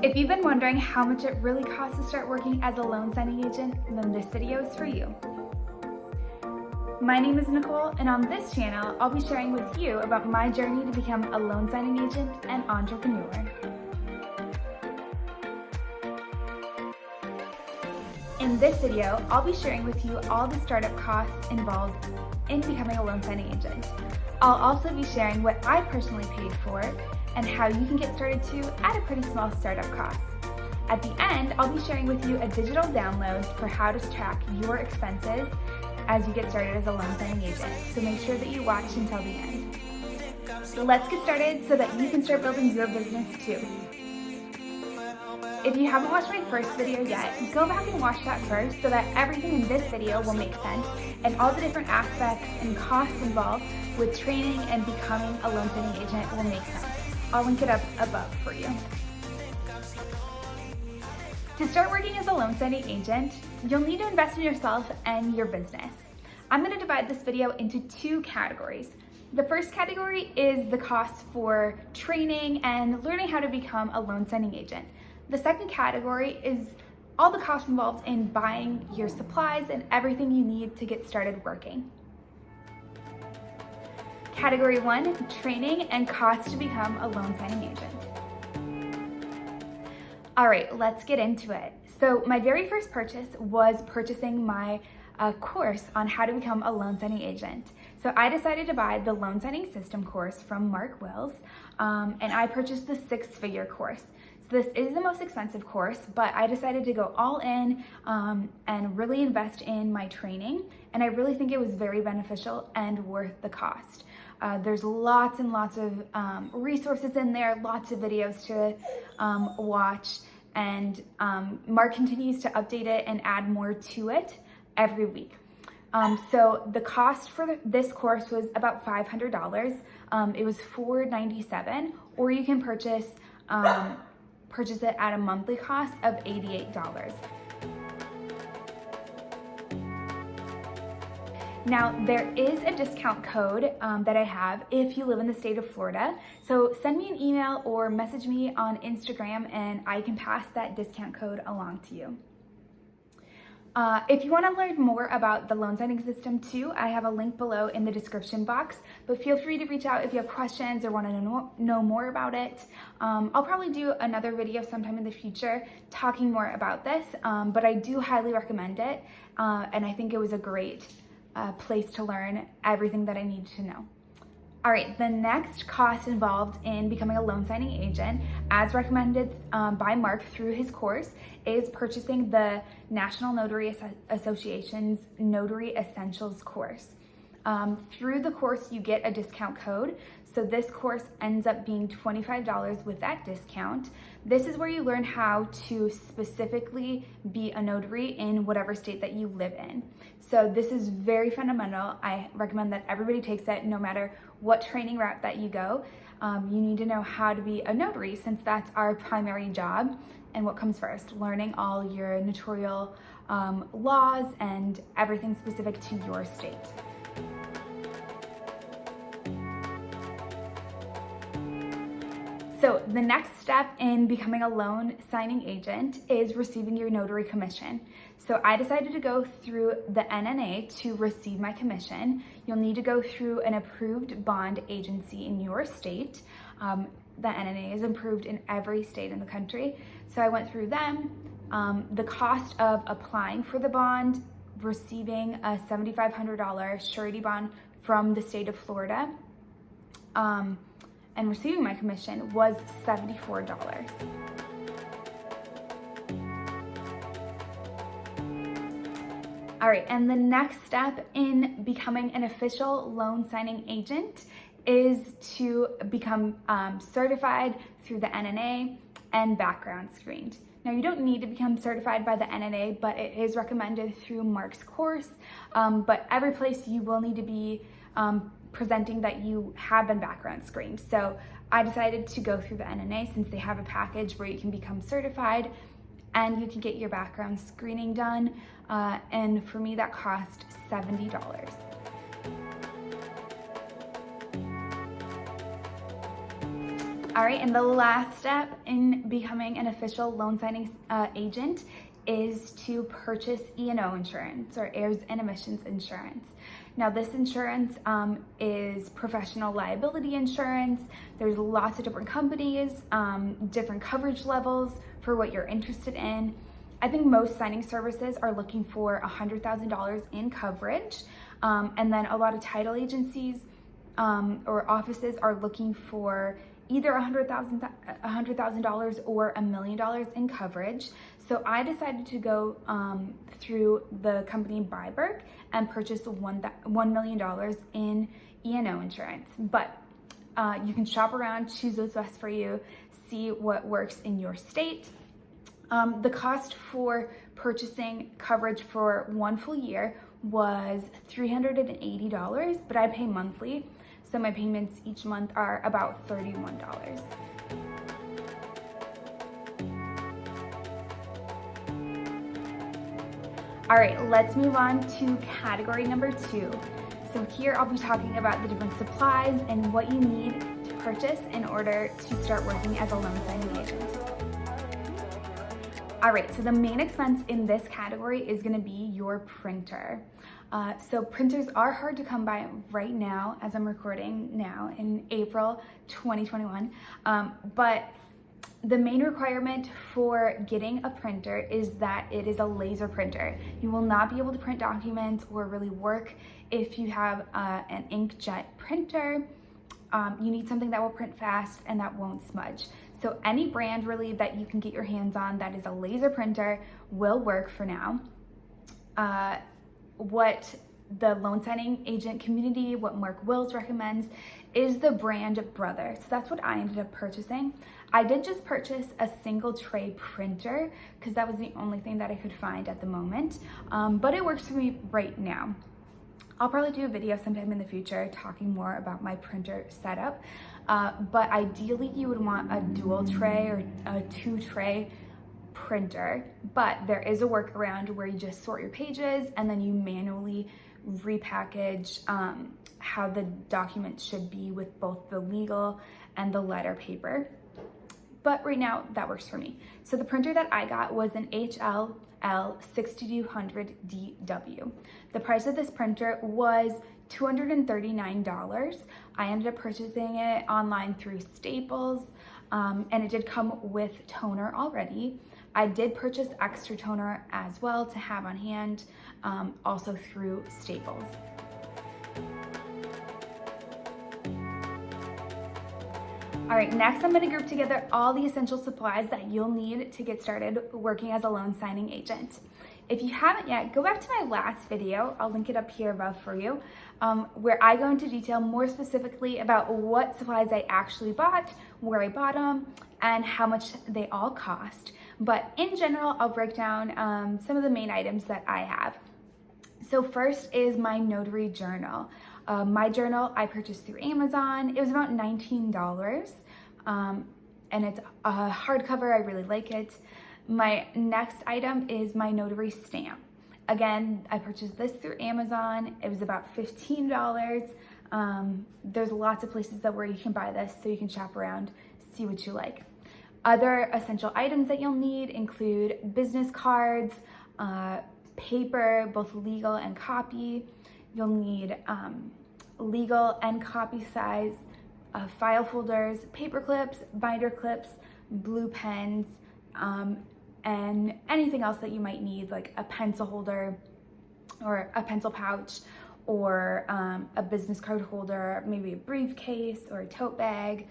If you've been wondering how much it really costs to start working as a loan signing agent, then this video is for you. My name is Nicole, and on this channel, I'll be sharing with you about my journey to become a loan signing agent and entrepreneur. In this video, I'll be sharing with you all the startup costs involved in becoming a loan signing agent. I'll also be sharing what I personally paid for and how you can get started too at a pretty small startup cost. At the end, I'll be sharing with you a digital download for how to track your expenses as you get started as a loan signing agent. So make sure that you watch until the end. So let's get started so that you can start building your business too. If you haven't watched my first video yet, go back and watch that first so that everything in this video will make sense and all the different aspects and costs involved with training and becoming a loan signing agent will make sense. I'll link it up above for you. To start working as a loan signing agent, you'll need to invest in yourself and your business. I'm going to divide this video into two categories. The first category is the costs for training and learning how to become a loan signing agent. The second category is all the costs involved in buying your supplies and everything you need to get started working. Category 1, training and costs to become a loan signing agent. All right, let's get into it. So my very first purchase was purchasing my course on how to become a loan signing agent. So I decided to buy the loan signing system course from Mark Wills, and I purchased the 6-figure course. So this is the most expensive course, but I decided to go all in and really invest in my training, and I really think it was very beneficial and worth the cost. There's lots and lots of resources in there, lots of videos to watch, and Mark continues to update it and add more to it every week. So the cost for this course was about $500. It was $497, or you can purchase it at a monthly cost of $88. Now, there is a discount code that I have if you live in the state of Florida. So send me an email or message me on Instagram and I can pass that discount code along to you. If you want to learn more about the loan signing system too, I have a link below in the description box, but feel free to reach out if you have questions or want to know more about it. I'll probably do another video sometime in the future talking more about this, but I do highly recommend it, and I think it was a great place to learn everything that I need to know. All right, the next cost involved in becoming a loan signing agent, as recommended by Mark through his course, is purchasing the National Notary Association's Notary Essentials course. Through the course, you get a discount code. So this course ends up being $25 with that discount. This is where you learn how to specifically be a notary in whatever state that you live in. So this is very fundamental. I recommend that everybody takes it no matter what training route that you go. You need to know how to be a notary since that's our primary job. And what comes first? Learning all your notarial laws and everything specific to your state. So the next step in becoming a loan signing agent is receiving your notary commission. So I decided to go through the NNA to receive my commission. You'll need to go through an approved bond agency in your state. The NNA is approved in every state in the country. So I went through them. The cost of applying for the bond, receiving a $7,500 surety bond from the state of Florida, and receiving my commission was $74. All right, and the next step in becoming an official loan signing agent is to become certified through the NNA and background screened. Now, you don't need to become certified by the NNA, but it is recommended through Mark's course. But every place you will need to be presenting that you have been background screened. So I decided to go through the NNA since they have a package where you can become certified and you can get your background screening done. And for me, that cost $70. All right, and the last step in becoming an official loan signing agent is to purchase E&O insurance, or errors and omissions insurance. Now, this insurance is professional liability insurance. There's lots of different companies, different coverage levels for what you're interested in. I think most signing services are looking for $100,000 in coverage, and then a lot of title agencies or offices are looking for either $100,000 or $1 million in coverage. So I decided to go through the company Byberg and purchase $1 million in E&O insurance. But you can shop around, choose what's best for you, see what works in your state. The cost for purchasing coverage for 1 full year was $380, but I pay monthly. So my payments each month are about $31. All right, let's move on to category number 2. So here I'll be talking about the different supplies and what you need to purchase in order to start working as a loan signing agent. All right, so the main expense in this category is gonna be your printer. So printers are hard to come by right now as I'm recording now in April 2021, but the main requirement for getting a printer is that it is a laser printer. You will not be able to print documents or really work if you have an inkjet printer. You need something that will print fast and that won't smudge. So any brand really that you can get your hands on that is a laser printer will work for now. What the loan signing agent community, what Mark Wills recommends, is the brand Brother. So that's what I ended up purchasing. I did just purchase a single tray printer because that was the only thing that I could find at the moment, but it works for me right now. I'll probably do a video sometime in the future talking more about my printer setup, but ideally you would want a dual tray or a 2-tray printer, but there is a workaround where you just sort your pages and then you manually repackage how the document should be with both the legal and the letter paper. But right now that works for me. So the printer that I got was an HLL 6200DW. The price of this printer was $239. I ended up purchasing it online through Staples, and it did come with toner already. I did purchase extra toner as well to have on hand, also through Staples. All right, next I'm gonna group together all the essential supplies that you'll need to get started working as a loan signing agent. If you haven't yet, go back to my last video, I'll link it up here above for you, where I go into detail more specifically about what supplies I actually bought, where I bought them, and how much they all cost. But in general, I'll break down some of the main items that I have. So first is my notary journal. My journal I purchased through Amazon. It was about $19, and it's a hardcover. I really like it. My next item is my notary stamp. Again, I purchased this through Amazon. It was about $15. There's lots of places where you can buy this, so you can shop around, see what you like. Other essential items that you'll need include business cards, paper, both legal and copy. You'll need legal and copy size file folders, paper clips, binder clips, blue pens, and anything else that you might need, like a pencil holder or a pencil pouch, or a business card holder, maybe a briefcase or a tote bag.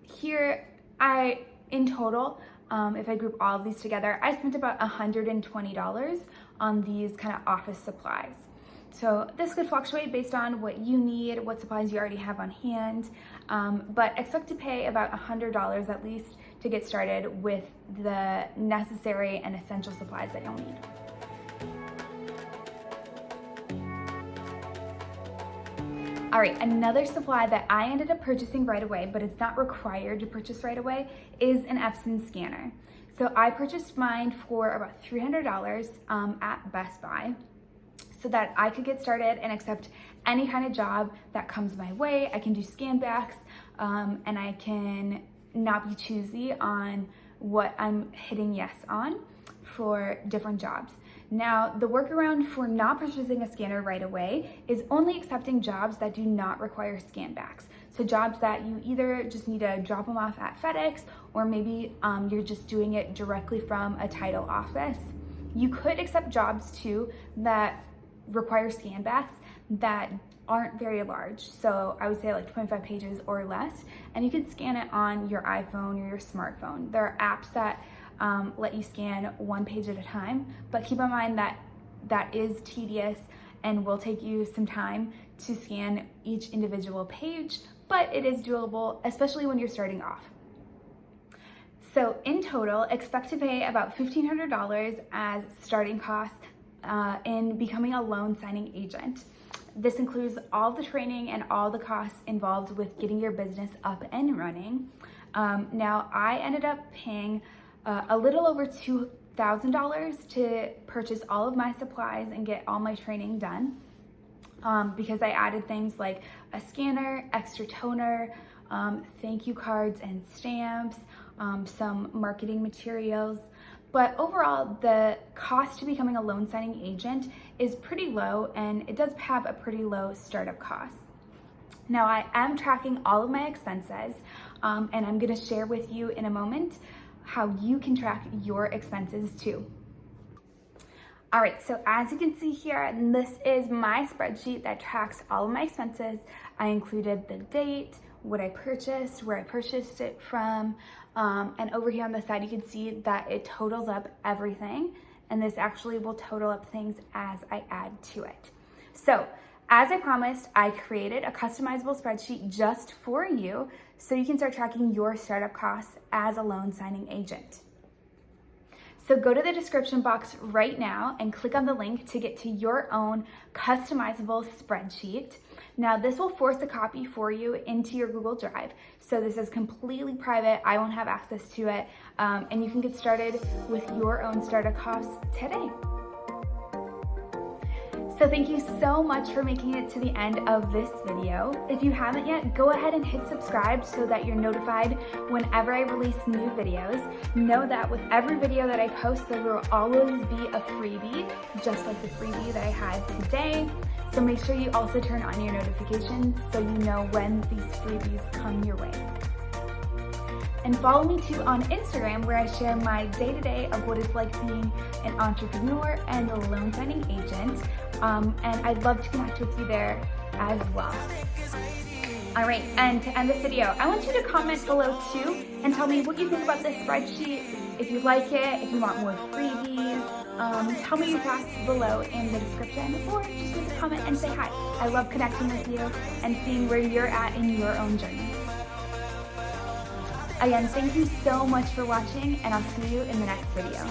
Here, in total, if I group all of these together, I spent about $120 on these kind of office supplies. So this could fluctuate based on what you need, what supplies you already have on hand, but expect to pay about $100 at least to get started with the necessary and essential supplies that you'll need. All right, another supply that I ended up purchasing right away, but it's not required to purchase right away, is an Epson scanner. So I purchased mine for about $300 at Best Buy so that I could get started and accept any kind of job that comes my way. I can do scan backs and I can not be choosy on what I'm hitting yes on for different jobs. Now, the workaround for not purchasing a scanner right away is only accepting jobs that do not require scan backs. So jobs that you either just need to drop them off at FedEx, or maybe you're just doing it directly from a title office. You could accept jobs too that require scan backs that aren't very large. So I would say like 25 pages or less, and you can scan it on your iPhone or your smartphone. There are apps that let you scan one page at a time, but keep in mind that that is tedious and will take you some time to scan each individual page, but it is doable, especially when you're starting off. So in total, expect to pay about $1,500 as starting costs in becoming a loan signing agent. This includes all the training and all the costs involved with getting your business up and running. Now, I ended up paying a little over $2,000 to purchase all of my supplies and get all my training done, because I added things like a scanner, extra toner, thank you cards and stamps, some marketing materials. But overall, the cost to becoming a loan signing agent is pretty low, and it does have a pretty low startup cost. Now, I am tracking all of my expenses, and I'm gonna share with you in a moment how you can track your expenses too. All right, so as you can see here, this is my spreadsheet that tracks all of my expenses. I included the date, what I purchased, where I purchased it from, and over here on the side, you can see that it totals up everything, and this actually will total up things as I add to it. So, as I promised, I created a customizable spreadsheet just for you so you can start tracking your startup costs as a loan signing agent. So go to the description box right now and click on the link to get to your own customizable spreadsheet. Now, this will force a copy for you into your Google Drive. So this is completely private. I won't have access to it, and you can get started with your own startup costs today. So thank you so much for making it to the end of this video. If you haven't yet, go ahead and hit subscribe so that you're notified whenever I release new videos. Know that with every video that I post, there will always be a freebie, just like the freebie that I had today. So make sure you also turn on your notifications so you know when these freebies come your way. And follow me too on Instagram, where I share my day-to-day of what it's like being an entrepreneur and a loan signing agent. And I'd love to connect with you there as well. All right, and to end this video, I want you to comment below too and tell me what you think about this spreadsheet, if you like it, if you want more freebies. Tell me your thoughts below in the description, or just leave a comment and say hi. I love connecting with you and seeing where you're at in your own journey. Again, thank you so much for watching, and I'll see you in the next video.